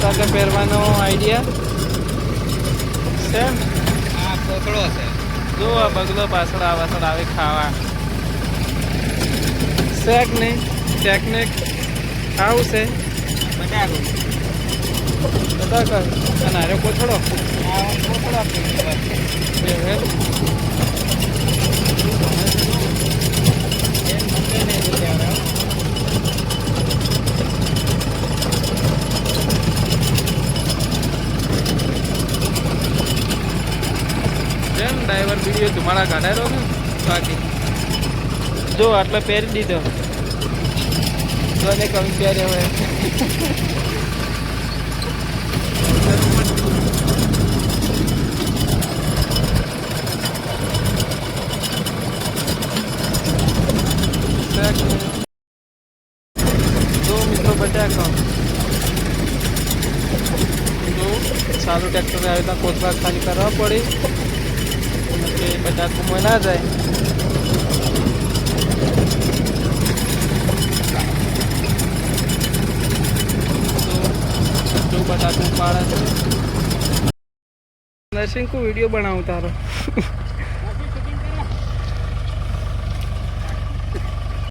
બટાકા પહેરવાનો idea same. આ કોકડો છે. જો આ બગલો પાછળ આવે ખાવા. શેક નહીં ટેકનિક ખાવું છે બટાકો બટાકા અને હારે કોથળો આ કોકડો જેમ ડ્રાઈવર વિડીયો ધુમાડા કાઢાયો ને બાકી જો આટલા પહેરી દીધો જો ને કમી પહેર્યા હોય જો મિત્રો બટાકો જો સારું ટ્રેક્ટર આવે તો કોથળા ખાલી કરવા પડે કે બટાકો ના જાય. તો બટાકો પાડે છે. નરસિંહ કો વિડીયો બનાવું તારો